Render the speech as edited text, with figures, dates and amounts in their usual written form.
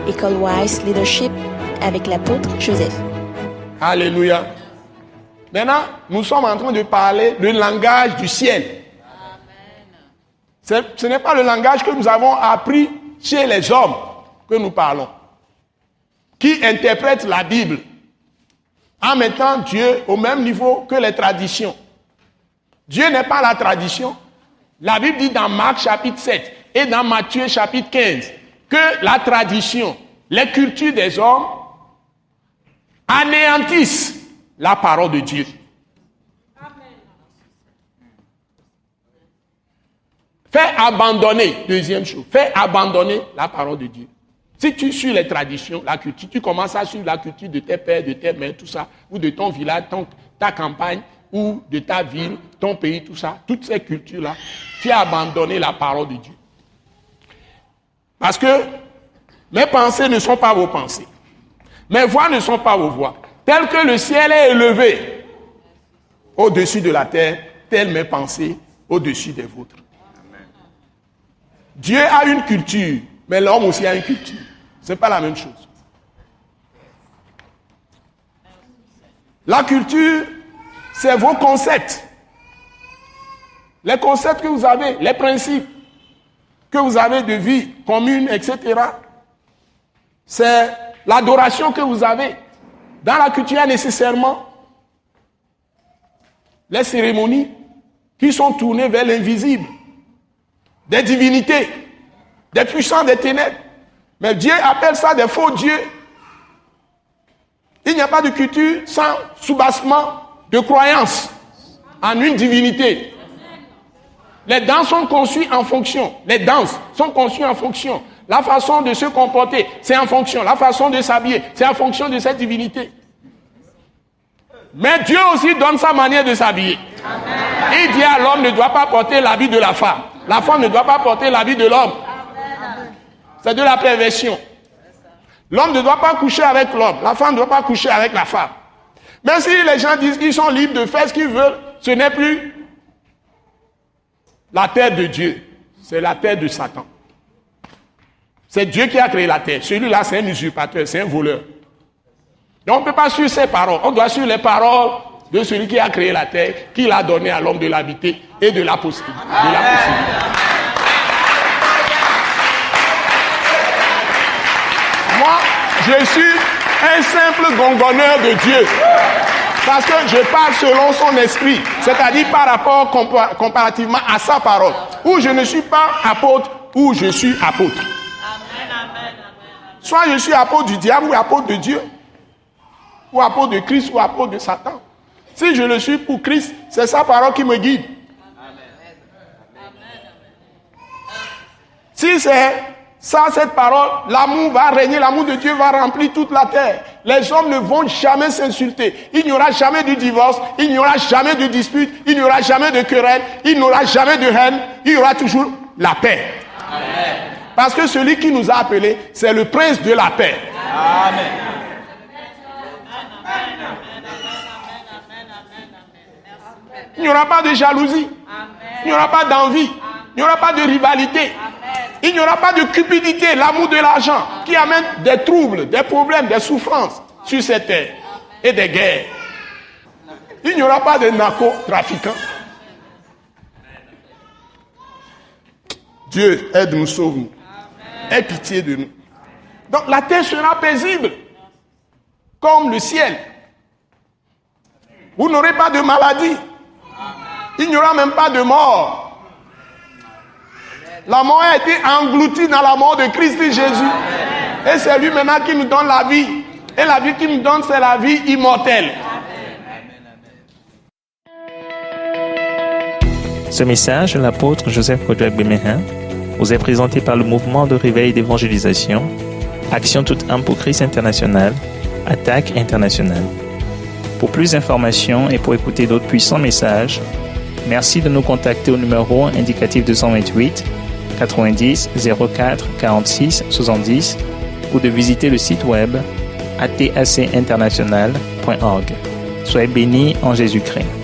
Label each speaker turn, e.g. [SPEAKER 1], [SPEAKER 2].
[SPEAKER 1] École Wise Leadership avec l'apôtre Joseph.
[SPEAKER 2] Alléluia. Maintenant, nous sommes en train de parler le langage du ciel. Ce n'est pas le langage que nous avons appris chez les hommes que nous parlons, qui interprètent la Bible en mettant Dieu au même niveau que les traditions. Dieu n'est pas la tradition. La Bible dit dans Marc chapitre 7 et dans Matthieu chapitre 15 que la tradition, les cultures des hommes anéantissent la parole de Dieu. Fais abandonner, deuxième chose, fais abandonner la parole de Dieu. Si tu suis les traditions, la culture, tu commences à suivre la culture de tes pères, de tes mères, tout ça, ou de ton village, ta campagne, ou de ta ville, ton pays, tout ça, toutes ces cultures-là, tu as abandonné la parole de Dieu. Parce que mes pensées ne sont pas vos pensées. Mes voix ne sont pas vos voix. Tel que le ciel est élevé au-dessus de la terre, telles mes pensées au-dessus des vôtres. Dieu a une culture, mais l'homme aussi a une culture. Ce n'est pas la même chose. La culture, c'est vos concepts. Les concepts que vous avez, les principes que vous avez de vie commune, etc. C'est l'adoration que vous avez. Dans la culture, il y a nécessairement les cérémonies qui sont tournées vers l'invisible. Des divinités, des puissants des ténèbres. Mais Dieu appelle ça des faux dieux. Il n'y a pas de culture sans soubassement de croyance en une divinité. Les danses sont conçues en fonction. Les danses sont conçues en fonction. La façon de se comporter, c'est en fonction. La façon de s'habiller, c'est en fonction de cette divinité. Mais Dieu aussi donne sa manière de s'habiller. Il dit à l'homme ne doit pas porter l'habit de la femme. La femme ne doit pas porter l'habit de l'homme. C'est de la perversion. L'homme ne doit pas coucher avec l'homme. La femme ne doit pas coucher avec la femme. Même si les gens disent qu'ils sont libres de faire ce qu'ils veulent, ce n'est plus la terre de Dieu. C'est la terre de Satan. C'est Dieu qui a créé la terre. Celui-là, c'est un usurpateur, c'est un voleur. Donc on ne peut pas suivre ses paroles. On doit suivre les paroles de celui qui a créé la terre, qui l'a donné à l'homme de l'habiter et de la possibilité. Moi, je suis un simple gongonneur de Dieu. Parce que je parle selon son esprit. C'est-à-dire par rapport comparativement à sa parole. Ou je ne suis pas apôtre, ou je suis apôtre. Soit je suis apôtre du diable, ou apôtre de Dieu. Ou apôtre de Christ, ou apôtre de Satan. Si je le suis pour Christ, c'est sa parole qui me guide. Si c'est ça, cette parole, l'amour va régner, l'amour de Dieu va remplir toute la terre. Les hommes ne vont jamais s'insulter. Il n'y aura jamais de divorce, il n'y aura jamais de dispute, il n'y aura jamais de querelle, il n'y aura jamais de haine, il y aura toujours la paix. Amen. Parce que celui qui nous a appelés, c'est le prince de la paix. Amen. Il n'y aura pas de jalousie. Il n'y aura pas d'envie. Il n'y aura pas de rivalité. Il n'y aura pas de cupidité, l'amour de l'argent, qui amène des troubles, des problèmes, des souffrances sur cette terre et des guerres. Il n'y aura pas de narcotrafiquants. Dieu aide-nous, sauve-nous. Aie pitié de nous. Donc la terre sera paisible, comme le ciel. Vous n'aurez pas de maladie. Il n'y aura même pas de mort. La mort a été engloutie dans la mort de Christ Jésus. Et c'est lui maintenant qui nous donne la vie. Et la vie qu'il nous donne, c'est la vie immortelle.
[SPEAKER 3] Ce message de l'apôtre Joseph Kodouak Bemehin vous est présenté par le mouvement de réveil d'évangélisation, Action toute âme pour Christ international, Attaque internationale. Pour plus d'informations et pour écouter d'autres puissants messages, merci de nous contacter au numéro indicatif 228 90 04 46 70 ou de visiter le site web atacinternational.org. Soyez bénis en Jésus-Christ.